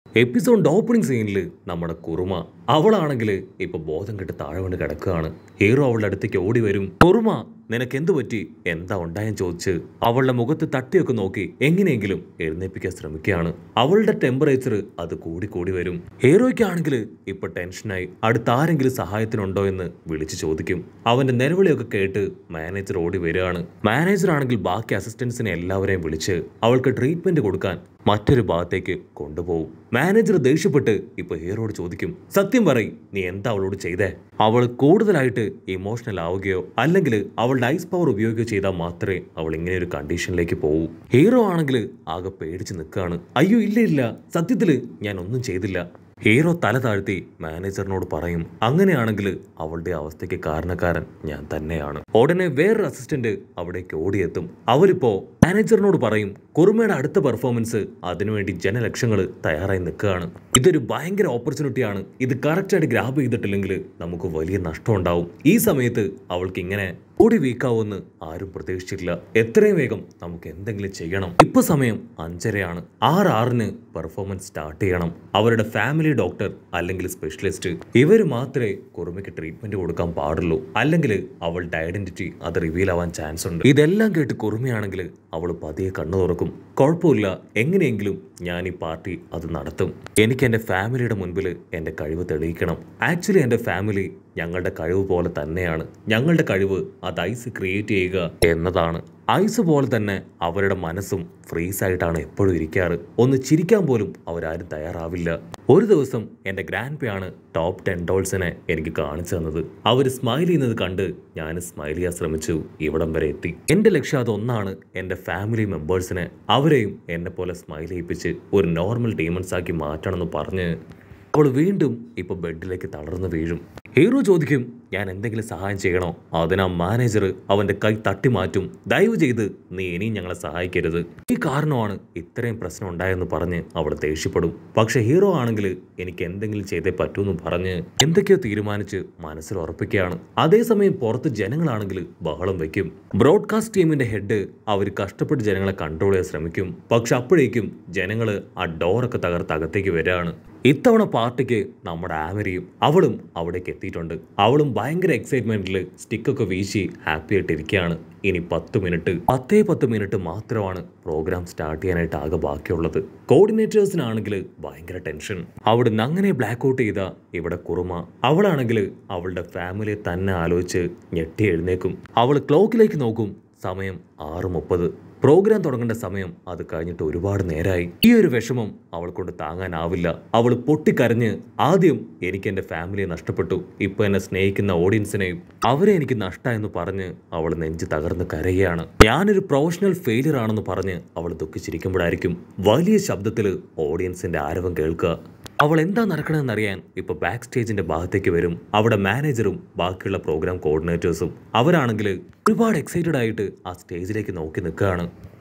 Episode opening സീനിൽ നമ്മുടെ കുറുമ അവളാണെങ്കിൽ ഇപ്പൊ ബോധം കെട്ട് താഴെ വീണ് കിടക്കുകയാണ്. ഹീറോ അവളുടെ അടുത്തേക്ക് ഓടി വരും. കുറുമ നിനക്ക് എന്തു പറ്റി, എന്താ ഉണ്ടായെന്ന് ചോദിച്ച് അവളുടെ മുഖത്ത് തട്ടിയൊക്കെ നോക്കി എങ്ങനെയെങ്കിലും എഴുന്നേൽപ്പിക്കാൻ ശ്രമിക്കുകയാണ്. അവളുടെ ടെമ്പറേച്ചർ അത് കൂടി കൂടി വരും. ഹീറോയ്ക്കാണെങ്കിൽ ഇപ്പൊ ടെൻഷനായി. അടുത്ത ആരെങ്കിലും സഹായത്തിനുണ്ടോ എന്ന് വിളിച്ചു ചോദിക്കും. അവന്റെ നിലവിളിയൊക്കെ കേട്ട് മാനേജർ ഓടി വരികയാണ്. മാനേജർ ആണെങ്കിൽ ബാക്കി അസിസ്റ്റൻസിനെ എല്ലാവരെയും വിളിച്ച് അവൾക്ക് ട്രീറ്റ്മെന്റ് കൊടുക്കാൻ മറ്റൊരു ഭാഗത്തേക്ക് കൊണ്ടുപോകും. മാനേജർ ദേഷ്യപ്പെട്ട് ഇപ്പൊ ഹീറോയോട് ചോദിക്കും, സത്യം പറയും, നീ എന്താ അവളോട് ചെയ്തേ? അവൾ കൂടുതലായിട്ട് ഇമോഷണൽ ആവുകയോ അല്ലെങ്കിൽ അവളുടെ ഐസ് പവർ ഉപയോഗിക്കുകയോ ചെയ്താൽ മാത്രമേ അവൾ ഇങ്ങനെ ഒരു കണ്ടീഷനിലേക്ക് പോകൂ. ഹീറോ ആണെങ്കിൽ ആകെ പേടിച്ച് നിൽക്കുകയാണ്. അയ്യോ ഇല്ല ഇല്ല, സത്യത്തില് ഞാൻ ഒന്നും ചെയ്തില്ല. ഹീറോ തല താഴ്ത്തി മാനേജറിനോട് പറയും, അങ്ങനെയാണെങ്കിൽ അവളുടെ അവസ്ഥയ്ക്ക് കാരണക്കാരൻ ഞാൻ തന്നെയാണ്. ഉടനെ വേറൊരു അസിസ്റ്റന്റ് അവിടേക്ക് ഓടിയെത്തും. അവരിപ്പോ മാനേജറിനോട് പറയും, കുറുമയുടെ അടുത്ത പെർഫോമൻസ് അതിനുവേണ്ടി ജനലക്ഷങ്ങൾ തയ്യാറായി നിൽക്കുകയാണ്. ഇതൊരു ഭയങ്കര ഓപ്പർച്യൂണിറ്റിയാണ്. ഇത് കറക്റ്റായിട്ട് ഗ്രാബ് ചെയ്തിട്ടില്ലെങ്കിൽ നമുക്ക് വലിയ നഷ്ടം ഉണ്ടാവും. ഈ സമയത്ത് അവൾക്ക് ഇങ്ങനെ കൂടി വീക്കാവുമെന്ന് ആരും പ്രതീക്ഷിച്ചിട്ടില്ല. എത്രയും വേഗം നമുക്ക് എന്തെങ്കിലും ചെയ്യണം. ഇപ്പൊ സമയം 5:30 6:06 പെർഫോമൻസ് സ്റ്റാർട്ട് ചെയ്യണം. അവരുടെ ഫാമിലി ഡോക്ടർ അല്ലെങ്കിൽ സ്പെഷ്യലിസ്റ്റ് ഇവർ മാത്രമേ കുറുമയ്ക്ക് ട്രീറ്റ്മെന്റ് കൊടുക്കാൻ പാടുള്ളൂ. അല്ലെങ്കിൽ അവളുടെ ഐഡന്റിറ്റി അത് റിവീൽ ആവാൻ ചാൻസ് ഉണ്ട്. ഇതെല്ലാം കേട്ട് കുറുമയാണെങ്കിൽ അവൾ പതിയെ കണ്ണു തുറക്കും. കുഴപ്പമില്ല, എങ്ങനെയെങ്കിലും ഞാൻ ഈ പാർട്ടി അത് നടത്തും. എനിക്ക് എൻ്റെ ഫാമിലിയുടെ മുൻപിൽ എൻ്റെ കഴിവ് തെളിയിക്കണം. ആക്ച്വലി എൻ്റെ ഫാമിലി ഞങ്ങളുടെ കഴിവ് പോലെ തന്നെയാണ്. ഞങ്ങളുടെ കഴിവ് അത് ഐസ് ക്രിയേറ്റ് ചെയ്യുക എന്നതാണ്. ഐസ് പോലെ തന്നെ അവരുടെ മനസ്സും ഫ്രീസ് ആയിട്ടാണ് എപ്പോഴും ഇരിക്കാറ്. ഒന്ന് ചിരിക്കാൻ പോലും അവരാരും തയ്യാറാവില്ല. ഒരു ദിവസം എൻ്റെ ഗ്രാൻഡ് പയാണ് ടോപ്പ് 10 ഡോൾസിനെ എനിക്ക് കാണിച്ചു തന്നത്. അവർ സ്മൈൽ ചെയ്യുന്നത് കണ്ട് ഞാൻ സ്മൈൽ ചെയ്യാൻ ശ്രമിച്ചു. ഇവിടം വരെ എത്തി. എൻ്റെ ലക്ഷ്യം അതൊന്നാണ്, എൻ്റെ ഫാമിലി മെമ്പേഴ്സിനെ അവരെയും എന്നെ പോലെ സ്മൈൽ ചെയ്യിപ്പിച്ച് ഒരു നോർമൽ ഡീമൺസ് ആക്കി മാറ്റണമെന്ന് പറഞ്ഞ് അവൾ വീണ്ടും ഇപ്പൊ ബെഡിലേക്ക് തളർന്നു വീഴും. ഹീറോ ചോദിക്കും, ഞാൻ എന്തെങ്കിലും സഹായം ചെയ്യണോ? അതിനാ മാനേജർ അവന്റെ കൈ തട്ടി മാറ്റും. ദയവ് ചെയ്ത് നീ ഇനിയും ഞങ്ങളെ സഹായിക്കരുത്. ഈ കാരണമാണ് ഇത്രയും പ്രശ്നം ഉണ്ടായെന്ന് പറഞ്ഞ് അവൾ ദേഷ്യപ്പെടും. പക്ഷെ ഹീറോ ആണെങ്കിൽ എനിക്ക് എന്തെങ്കിലും ചെയ്തേ പറ്റൂന്ന് പറഞ്ഞ് എന്തൊക്കെയോ തീരുമാനിച്ച് മനസ്സിൽ ഉറപ്പിക്കുകയാണ്. അതേസമയം പുറത്ത് ജനങ്ങളാണെങ്കിൽ ബഹളം വയ്ക്കും. ബ്രോഡ്കാസ്റ്റ് ടീമിന്റെ ഹെഡ് അവർ കഷ്ടപ്പെട്ട് ജനങ്ങളെ കൺട്രോൾ ചെയ്യാൻ ശ്രമിക്കും. പക്ഷെ അപ്പോഴേക്കും ജനങ്ങള് ആ ഡോറൊക്കെ തകർത്ത് അകത്തേക്ക് വരികയാണ്. ഇത്തവണ പാർട്ടിക്ക് നമ്മുടെ ആമരിയും അവളും അവിടേക്ക് എത്തിയിട്ടുണ്ട്. അവളും ഭയങ്കര എക്സൈറ്റ്മെന്റിൽ സ്റ്റിക്കൊക്കെ വീശി ഹാപ്പി ആയിട്ടിരിക്കുകയാണ്. ഇനി 10 മിനിറ്റ് മാത്രമാണ് പ്രോഗ്രാം സ്റ്റാർട്ട് ചെയ്യാനായിട്ട് ആകെ ബാക്കിയുള്ളത്. കോർഡിനേറ്റേഴ്സിനാണെങ്കിൽ ഭയങ്കര ടെൻഷൻ. അവിടുന്ന് അങ്ങനെ ബ്ലാക്ക് ഔട്ട് ചെയ്ത ഇവിടെ കുറുമ അവളാണെങ്കിൽ അവളുടെ ഫാമിലിയെ തന്നെ ആലോചിച്ച് ഞെട്ടി എഴുന്നേക്കും. അവൾ ക്ലോക്കിലേക്ക് നോക്കും. സമയം 6:30. പ്രോഗ്രാം തുടങ്ങേണ്ട സമയം അത് കഴിഞ്ഞിട്ട് ഒരുപാട് നേരമായി. ഈ ഒരു വിഷമം അവൾ കൊണ്ട് താങ്ങാനാവില്ല. അവൾ പൊട്ടിക്കരഞ്ഞ്, ആദ്യം എനിക്ക് എൻ്റെ ഫാമിലിയെ നഷ്ടപ്പെട്ടു, ഇപ്പൊ എന്നെ സ്നേഹിക്കുന്ന ഓഡിയൻസിനെയും അവരെ എനിക്ക് നഷ്ടമായെന്ന് പറഞ്ഞ് അവൾ നെഞ്ച് തകർന്ന് കരയുകയാണ്. ഞാനൊരു പ്രൊഫഷണൽ ഫെയിലിയർ ആണെന്ന് പറഞ്ഞ് അവൾ ദുഃഖിച്ചിരിക്കുമ്പോഴായിരിക്കും വലിയ ശബ്ദത്തിൽ ഓഡിയൻസിന്റെ ആരവം കേൾക്കുക. അവൾ എന്താ നടക്കണമെന്നറിയാൻ ഇപ്പൊ ബാക്ക് സ്റ്റേജിന്റെ ഭാഗത്തേക്ക് വരും. അവിടെ മാനേജറും ബാക്കിയുള്ള പ്രോഗ്രാം കോർഡിനേറ്റേഴ്സും അവരാണെങ്കിൽ ഒരുപാട് എക്സൈറ്റഡ് ആയിട്ട് ആ സ്റ്റേജിലേക്ക് നോക്കി നിൽക്കുകയാണ്.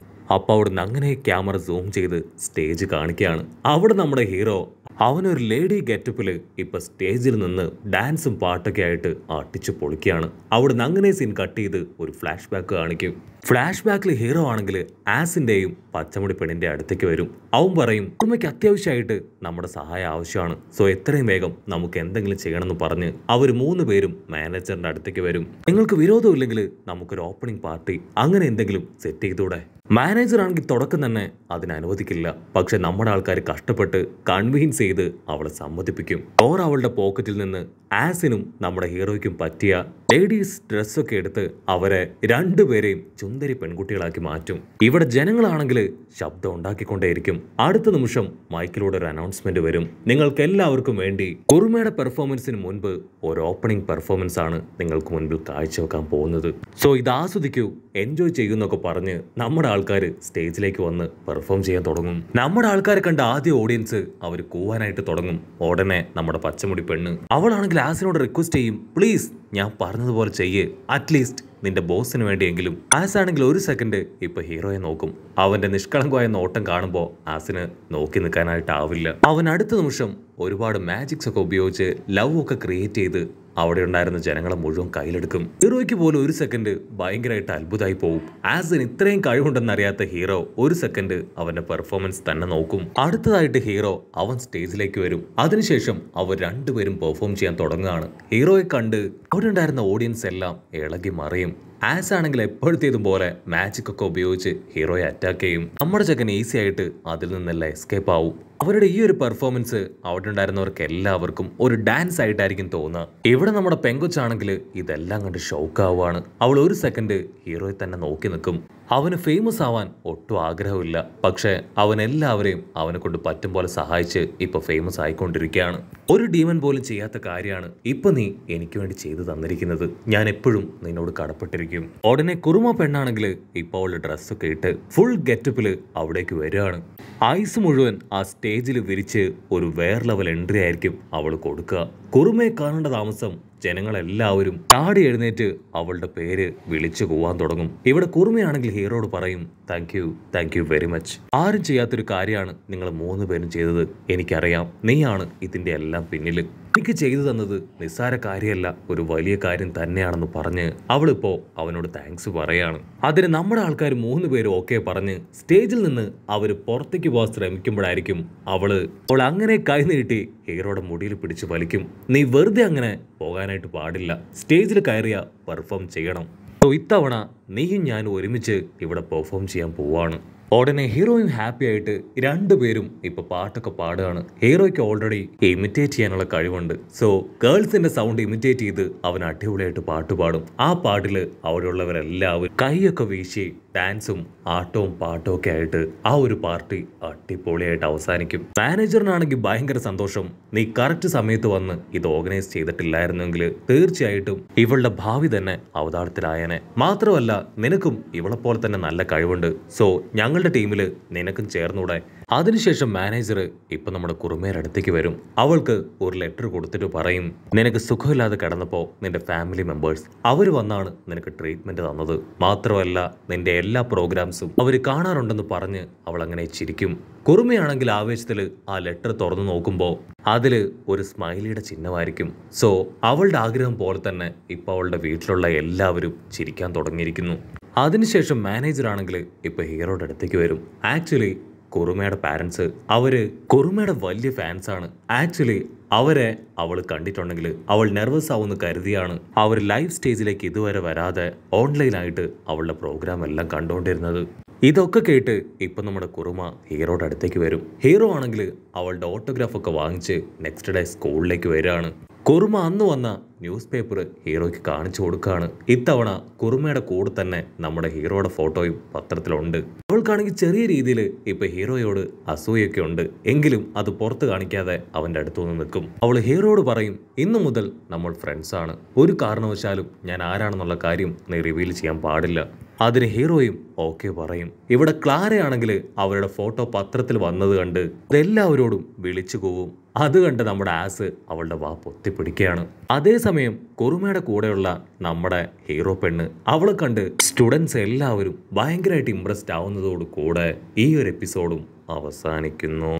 അപ്പോൾ അവിടുന്ന് അങ്ങനെ ക്യാമറ സൂം ചെയ്ത് സ്റ്റേജ് കാണിക്കുകയാണ്. അവിടെ നമ്മുടെ ഹീറോ അവനൊരു ലേഡി ഗെറ്റപ്പില് ഇപ്പൊ സ്റ്റേജിൽ നിന്ന് ഡാൻസും പാട്ടൊക്കെ ആയിട്ട് അടിച്ചു പൊളിക്കുകയാണ്. അവിടുന്ന് അങ്ങനെ സീൻ കട്ട് ചെയ്ത് ഒരു ഫ്ലാഷ് ബാക്ക് കാണിക്കും. ഫ്ലാഷ് ബാക്കിൽ ഹീറോ ആണെങ്കിൽ ആസിന്റെയും പച്ചമുടി പെണ്ണിന്റെ അടുത്തേക്ക് വരും. അവൻ പറയും, കുറുമയ്ക്ക് അത്യാവശ്യമായിട്ട് നമ്മുടെ സഹായം ആവശ്യമാണ്, സോ എത്രയും വേഗം നമുക്ക് എന്തെങ്കിലും ചെയ്യണമെന്ന് പറഞ്ഞ് അവർ 3 പേരും മാനേജറിന്റെ അടുത്തേക്ക് വരും. നിങ്ങൾക്ക് വിരോധമില്ലെങ്കിൽ നമുക്കൊരു ഓപ്പണിംഗ് പാർട്ടി അങ്ങനെ എന്തെങ്കിലും സെറ്റ് ചെയ്തൂടെ? മാനേജർ ആണെങ്കിൽ തുടക്കം തന്നെ അതിന് അനുവദിക്കില്ല. പക്ഷെ നമ്മുടെ ആൾക്കാർ കഷ്ടപ്പെട്ട് കൺവീൻസ് ചെയ്ത് അവളെ സമ്മതിപ്പിക്കും. അവളുടെ പോക്കറ്റിൽ നിന്ന് ആസിനും നമ്മുടെ ഹീറോയ്ക്കും പറ്റിയ ലേഡീസ് ഡ്രസ്സൊക്കെ എടുത്ത് അവരെ 2 പേരെയും സുന്ദരി പെൺകുട്ടികളാക്കി മാറ്റും. ഇവിടെ ജനങ്ങളാണെങ്കിൽ ശബ്ദം ഉണ്ടാക്കിക്കൊണ്ടേയിരിക്കും. അടുത്ത നിമിഷം മൈക്കിലൂടെ ഒരു അനൗൺസ്മെന്റ് വരും. നിങ്ങൾക്ക് എല്ലാവർക്കും വേണ്ടി കുറുമയുടെ പെർഫോമൻസിന് മുൻപ് ഒരു ഓപ്പണിംഗ് പെർഫോമൻസ് ആണ് നിങ്ങൾക്ക് മുൻപിൽ കാഴ്ചവെക്കാൻ പോകുന്നത്. സോ ഇത് ആസ്വദിക്കൂ, എൻജോയ് ചെയ്യുന്നൊക്കെ പറഞ്ഞ് നമ്മുടെ ആൾക്കാർ സ്റ്റേജിലേക്ക് വന്ന് പെർഫോം ചെയ്യാൻ തുടങ്ങും. നമ്മുടെ ആൾക്കാരെ കണ്ട ആദ്യ ഓഡിയൻസ് അവർ കൂവാനായിട്ട് തുടങ്ങും. ഉടനെ നമ്മുടെ പച്ചമുടി പെണ്ണ് അവളാണെങ്കിൽ ആസിനോട് റിക്വസ്റ്റ് ചെയ്യും, പ്ലീസ് ഞാൻ പറഞ്ഞതുപോലെ ചെയ്യ്, അറ്റ്ലീസ്റ്റ് നിന്റെ ബോസിന് വേണ്ടിയെങ്കിലും. ആസ് ആണെങ്കിൽ ഒരു സെക്കൻഡ് ഇപ്പൊ ഹീറോയെ നോക്കും. അവന്റെ നിഷ്കളങ്കമായ നോട്ടം കാണുമ്പോൾ ആസിന് നോക്കി നിൽക്കാനായിട്ടാവില്ല. അവൻ അടുത്ത നിമിഷം ഒരുപാട് മാജിക്സ് ഒക്കെ ഉപയോഗിച്ച് ലവ് ഒക്കെ ക്രിയേറ്റ് ചെയ്ത് അവിടെ ഉണ്ടായിരുന്ന ജനങ്ങളെ മുഴുവൻ കയ്യിലെടുക്കും. ഹീറോയ്ക്ക് പോലും ഒരു സെക്കൻഡ് ഭയങ്കരമായിട്ട് അത്ഭുതമായി പോകും. ആസിന് ഇത്രയും കഴിവുണ്ടെന്നറിയാത്ത ഹീറോ ഒരു സെക്കൻഡ് അവന്റെ പെർഫോമൻസ് തന്നെ നോക്കും. അടുത്തതായിട്ട് ഹീറോ അവൻ സ്റ്റേജിലേക്ക് വരും. അതിനുശേഷം അവർ രണ്ടുപേരും പെർഫോം ചെയ്യാൻ തുടങ്ങുകയാണ്. ഹീറോയെ കണ്ട് അവിടെ ഉണ്ടായിരുന്ന ഓഡിയൻസ് എല്ലാം ഇളകി മറിയും. ആസ് ആണെങ്കിൽ എപ്പോഴത്തേതും പോലെ മാജിക് ഒക്കെ ഉപയോഗിച്ച് ഹീറോയെ അറ്റാക്ക് ചെയ്യും. നമ്മുടെ ചെക്കൻ ഈസി ആയിട്ട് അതിൽ നിന്നെല്ലാം എസ്കേപ്പ് ആവും. അവരുടെ ഈ ഒരു പെർഫോമൻസ് അവിടെ ഉണ്ടായിരുന്നവർക്ക് എല്ലാവർക്കും ഒരു ഡാൻസ് ആയിട്ടായിരിക്കും തോന്നുക. ഇവിടെ നമ്മുടെ പെങ്കൊച്ചാണെങ്കിൽ ഇതെല്ലാം കണ്ട് ഷോക്ക് ആവുകയാണ്. അവൾ ഒരു സെക്കൻഡ് ഹീറോയെ തന്നെ നോക്കി നിൽക്കും. അവന് ഫേമസ് ആവാൻ ഒട്ടും ആഗ്രഹമില്ല. പക്ഷെ അവൻ എല്ലാവരെയും അവനെ കൊണ്ട് പറ്റും പോലെ സഹായിച്ച് ഇപ്പൊ ഫേമസ് ആയിക്കൊണ്ടിരിക്കുകയാണ്. ഒരു ഡീമൻ പോലും ചെയ്യാത്ത കാര്യമാണ് ഇപ്പൊ നീ എനിക്ക് വേണ്ടി ചെയ്തു തന്നിരിക്കുന്നത്. ഞാൻ എപ്പോഴും നിന്നോട് കടപ്പെട്ടിരിക്കും. ഉടനെ കുറുമ പെണ്ണാണെങ്കിൽ ഇപ്പൊ അവളുടെ ഡ്രസ്സൊക്കെ ഇട്ട് ഫുൾ ഗെറ്റപ്പില് അവിടേക്ക് വരികയാണ്. ഐസ് മുഴുവൻ ആ സ്റ്റേജിൽ വിരിച്ച് ഒരു വേറെ ലെവൽ എൻട്രി ആയിരിക്കും അവൾ കൊടുക്കുക. കുറുമയെ കാണേണ്ട താമസം ജനങ്ങളെല്ലാവരും ചാടി എഴുന്നേറ്റ് അവളുടെ പേര് വിളിച്ചു പോവാൻ തുടങ്ങും. ഇവിടെ കുറുമയാണെങ്കിൽ ഹീറോയോട് പറയും, താങ്ക് യു വെരി മച്ച്. ആരും ചെയ്യാത്തൊരു കാര്യമാണ് നിങ്ങൾ 3 പേരും ചെയ്തത്. എനിക്കറിയാം നീയാണ് ഇതിന്റെ എല്ലാം പിന്നിൽ. എനിക്ക് ചെയ്തു തന്നത് നിസ്സാര കാര്യമല്ല, ഒരു വലിയ കാര്യം തന്നെയാണെന്ന് പറഞ്ഞ് അവളിപ്പോ അവനോട് താങ്ക്സ് പറയാണ്. അതിന് നമ്മുടെ ആൾക്കാർ 3 പേരും ഓക്കെ പറഞ്ഞ് സ്റ്റേജിൽ നിന്ന് അവര് പുറത്തേക്ക് പോകാൻ ശ്രമിക്കുമ്പോഴായിരിക്കും അവൾ അങ്ങനെ കൈ നീട്ടി ഹീറോയുടെ മുടിയിൽ പിടിച്ച് വലിക്കും. നീ വെറുതെ അങ്ങനെ പോകാനായിട്ട് പാടില്ല, സ്റ്റേജിൽ കയറിയ പെർഫോം ചെയ്യണം. ഇത്തവണ നീയും ഞാനും ഒരുമിച്ച് ഇവിടെ പെർഫോം ചെയ്യാൻ പോവാണ്. ഉടനെ ഹീറോയും ഹാപ്പി ആയിട്ട് രണ്ടുപേരും ഇപ്പൊ പാട്ടൊക്കെ പാടുകയാണ്. ഹീറോയ്ക്ക് ഓൾറെഡി ഇമിറ്റേറ്റ് ചെയ്യാനുള്ള കഴിവുണ്ട്. സോ ഗേൾസിന്റെ സൗണ്ട് ഇമിറ്റേറ്റ് ചെയ്ത് അവൻ അടിപൊളിയായിട്ട് പാട്ട് പാടും. ആ പാട്ടില് അവിടെയുള്ളവരെല്ലാവരും കൈയൊക്കെ വീശി ഡാൻസും ആട്ടവും പാട്ടും ഒക്കെ ആയിട്ട് ആ ഒരു പാർട്ടി അടിപൊളിയായിട്ട് അവസാനിക്കും. മാനേജറിനാണെങ്കിൽ ഭയങ്കര സന്തോഷം. നീ കറക്റ്റ് സമയത്ത് വന്ന് ഇത് ഓർഗനൈസ് ചെയ്തിട്ടില്ലായിരുന്നെങ്കിൽ തീർച്ചയായിട്ടും ഇവളുടെ ഭാവി തന്നെ അവതാളത്തിലായനെ. മാത്രമല്ല നിനക്കും ഇവളെ പോലെ തന്നെ നല്ല കഴിവുണ്ട്. സോ ഞങ്ങളുടെ ടീമിൽ നിനക്കും ചേർന്നൂടെ. അതിനുശേഷം മാനേജർ ഇപ്പൊ നമ്മുടെ കുറുമയുടെ അടുത്തേക്ക് വരും. അവൾക്ക് ഒരു ലെറ്റർ കൊടുത്തിട്ട് പറയും, നിനക്ക് സുഖമില്ലാതെ കിടന്നപ്പോ നിന്റെ ഫാമിലി മെമ്പേഴ്സ് അവര് വന്നാണ് നിനക്ക് ട്രീറ്റ്മെന്റ് തന്നത്. മാത്രമല്ല നിന്റെ എല്ലാ പ്രോഗ്രാംസും അവര് കാണാറുണ്ടെന്ന് പറഞ്ഞ് അവൾ അങ്ങനെ ചിരിക്കും. കുറുമയാണെങ്കിൽ ആവേശത്തിൽ ആ ലെറ്റർ തുറന്നു നോക്കുമ്പോൾ അതില് ഒരു സ്മൈലിയുടെ ചിഹ്നമായിരിക്കും. സോ അവളുടെ ആഗ്രഹം പോലെ തന്നെ ഇപ്പൊ അവളുടെ വീട്ടിലുള്ള എല്ലാവരും ചിരിക്കാൻ തുടങ്ങിയിരിക്കുന്നു. അതിനുശേഷം മാനേജർ ആണെങ്കിൽ ഇപ്പൊ ഹീറോയുടെ അടുത്തേക്ക് വരും. ആക്ച്വലി കുറുമയുടെ പാരൻസ് അവര് കുറുമയുടെ വലിയ ഫാൻസാണ്. ആക്ച്വലി അവരെ അവൾ കണ്ടിട്ടുണ്ടെങ്കിൽ അവൾ നെർവസ് ആവുമെന്ന് കരുതിയാണ് അവർ ലൈവ് സ്റ്റേജിലേക്ക് ഇതുവരെ വരാതെ ഓൺലൈനായിട്ട് അവളുടെ പ്രോഗ്രാം എല്ലാം കണ്ടുകൊണ്ടിരുന്നത്. ഇതൊക്കെ കേട്ട് ഇപ്പൊ നമ്മുടെ കുറുമ ഹീറോയുടെ അടുത്തേക്ക് വരും. ഹീറോ ആണെങ്കിൽ അവളുടെ ഓട്ടോഗ്രാഫ് ഒക്കെ വാങ്ങിച്ച് നെക്സ്റ്റ് ഡേ സ്കൂളിലേക്ക് വരികയാണ്. കുറുമ അന്ന് വന്ന ന്യൂസ് പേപ്പർ ഹീറോയ്ക്ക് കാണിച്ചു കൊടുക്കുകയാണ്. ഇത്തവണ കുറുമയുടെ കൂടെ തന്നെ നമ്മുടെ ഹീറോയുടെ ഫോട്ടോയും പത്രത്തിലുണ്ട്. അവൾക്കാണെങ്കിൽ ചെറിയ രീതിയിൽ ഇപ്പൊ ഹീറോയോട് അസൂയൊക്കെ ഉണ്ട്. എങ്കിലും അത് പുറത്ത് കാണിക്കാതെ അവന്റെ അടുത്തുനിന്ന് നിൽക്കും. അവൾ ഹീറോയോട് പറയും, ഇന്നു മുതൽ നമ്മൾ ഫ്രണ്ട്സ് ആണ്. ഒരു കാരണവശാലും ഞാൻ ആരാണെന്നുള്ള കാര്യം നീ റിവീൽ ചെയ്യാൻ പാടില്ല. അതിന് ഹീറോയും ഓക്കെ പറയും. ഇവിടെ ക്ലാരയാണെങ്കിൽ അവരുടെ ഫോട്ടോ പത്രത്തിൽ വന്നത് കണ്ട് എല്ലാവരോടും വിളിച്ചു പോവും. അത് കണ്ട് നമ്മുടെ ആസ് അവളുടെ വാ പൊത്തിപ്പിടിക്കുകയാണ്. അതേസമയം കുറുമയുടെ കൂടെയുള്ള നമ്മുടെ ഹീറോ പെണ്ണ് അവളെ കണ്ട് സ്റ്റുഡൻസ് എല്ലാവരും ഭയങ്കരമായിട്ട് ഇംപ്രസ്ഡ് ആവുന്നതോടു കൂടെ ഈ ഒരു എപ്പിസോഡും അവസാനിക്കുന്നു.